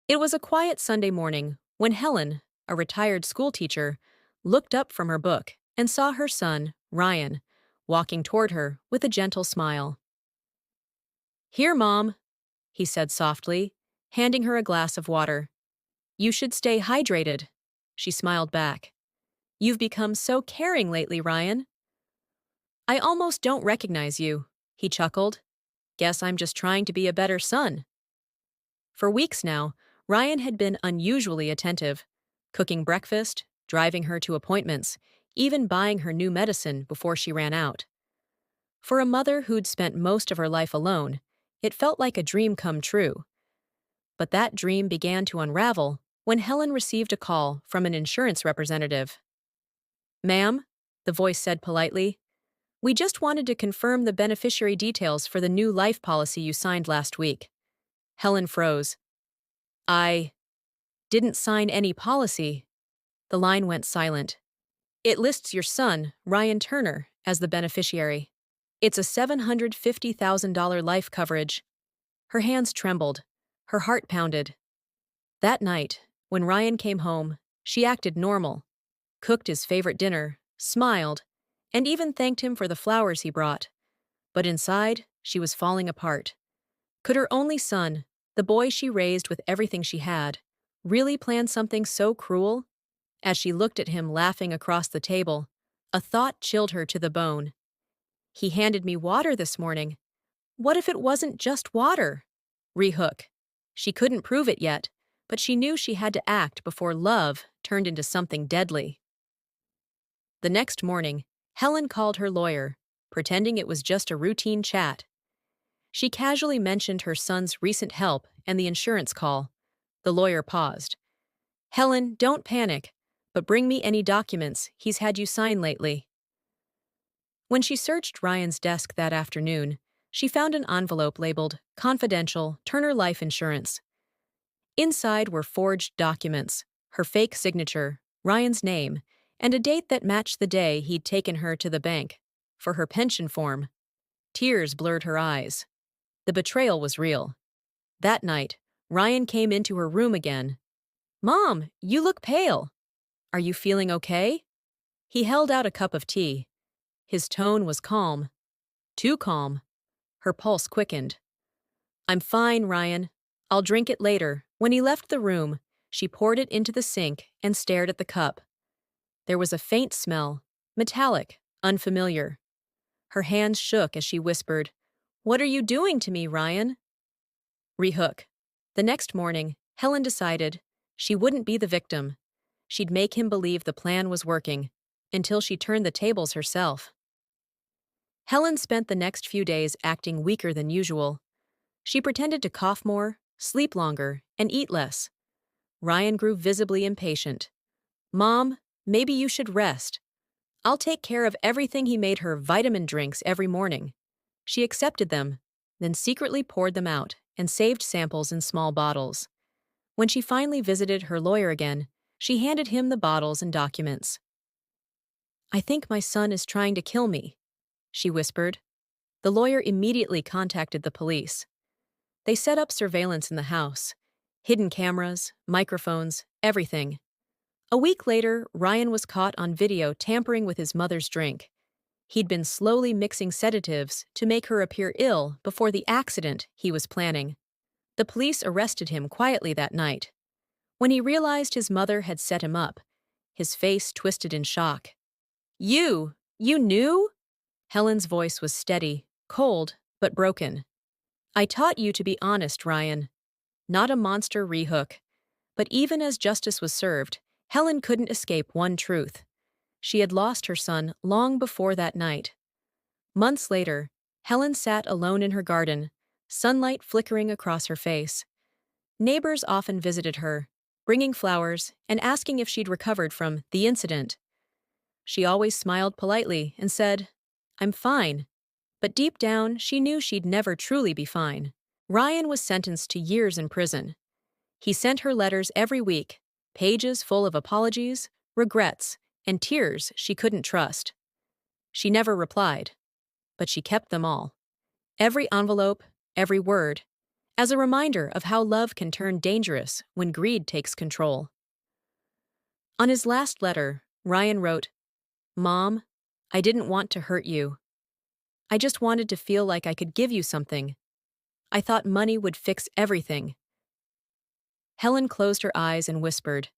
It was a quiet Sunday morning when Helen, a retired schoolteacher, looked up from her book and saw her son, Ryan, walking toward her with a gentle smile. "Here, Mom," he said softly, handing her a glass of water. "You should stay hydrated." She smiled back. "You've become so caring lately, Ryan." "I almost don't recognize you," he chuckled. "Guess I'm just trying to be a better son." For weeks now, Ryan had been unusually attentive, cooking breakfast, driving her to appointments, even buying her new medicine before she ran out. For a mother who'd spent most of her life alone, it felt like a dream come true. But that dream began to unravel when Helen received a call from an insurance representative. "Ma'am," the voice said politely, "we just wanted to confirm the beneficiary details for the new life policy you signed last week." Helen froze. "I didn't sign any policy." The line went silent. "It lists your son, Ryan Turner, as the beneficiary. It's a $750,000 life coverage." Her hands trembled. Her heart pounded. That night, when Ryan came home, she acted normal, cooked his favorite dinner, smiled, and even thanked him for the flowers he brought. But inside, she was falling apart. Could her only son, the boy she raised with everything she had, really plan something so cruel? As she looked at him laughing across the table, a thought chilled her to the bone. "He handed me water this morning. What if it wasn't just water?" Rehook. She couldn't prove it yet, but she knew she had to act before love turned into something deadly. The next morning, Helen called her lawyer, pretending it was just a routine chat. She casually mentioned her son's recent help and the insurance call. The lawyer paused. "Helen, don't panic, but bring me any documents he's had you sign lately." When she searched Ryan's desk that afternoon, she found an envelope labeled "Confidential, Turner Life Insurance." Inside were forged documents, her fake signature, Ryan's name, and a date that matched the day he'd taken her to the bank for her pension form. Tears blurred her eyes. The betrayal was real. That night, Ryan came into her room again. "Mom, you look pale. Are you feeling okay?" He held out a cup of tea. His tone was calm. Too calm. Her pulse quickened. "I'm fine, Ryan. I'll drink it later." When he left the room, she poured it into the sink and stared at the cup. There was a faint smell, metallic, unfamiliar. Her hands shook as she whispered, "What are you doing to me, Ryan?" Rehook. The next morning, Helen decided she wouldn't be the victim. She'd make him believe the plan was working, until she turned the tables herself. Helen spent the next few days acting weaker than usual. She pretended to cough more, sleep longer, and eat less. Ryan grew visibly impatient. "Mom, maybe you should rest." "I'll take care of everything." He made her vitamin drinks every morning. She accepted them, then secretly poured them out and saved samples in small bottles. When she finally visited her lawyer again, she handed him the bottles and documents. "I think my son is trying to kill me," she whispered. The lawyer immediately contacted the police. They set up surveillance in the house. Hidden cameras, microphones, everything. A week later, Ryan was caught on video tampering with his mother's drink. He'd been slowly mixing sedatives to make her appear ill before the accident he was planning. The police arrested him quietly that night. When he realized his mother had set him up, his face twisted in shock. You knew?" Helen's voice was steady, cold, but broken. "I taught you to be honest, Ryan. Not a monster." Rehook. But even as justice was served, Helen couldn't escape one truth. She had lost her son long before that night. Months later, Helen sat alone in her garden, sunlight flickering across her face. Neighbors often visited her, bringing flowers and asking if she'd recovered from the incident. She always smiled politely and said, "I'm fine." But deep down, she knew she'd never truly be fine. Ryan was sentenced to years in prison. He sent her letters every week, pages full of apologies, regrets, and tears she couldn't trust. She never replied, but she kept them all. Every envelope, every word. as a reminder of how love can turn dangerous when greed takes control. On his last letter, Ryan wrote, "Mom, I didn't want to hurt you. I just wanted to feel like I could give you something. I thought money would fix everything." Helen closed her eyes and whispered,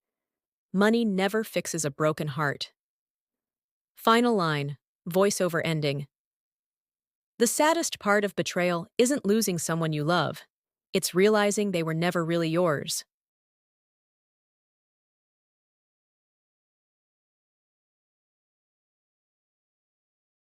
"Money never fixes a broken heart." Final line, voiceover ending. The saddest part of betrayal isn't losing someone you love. It's realizing they were never really yours.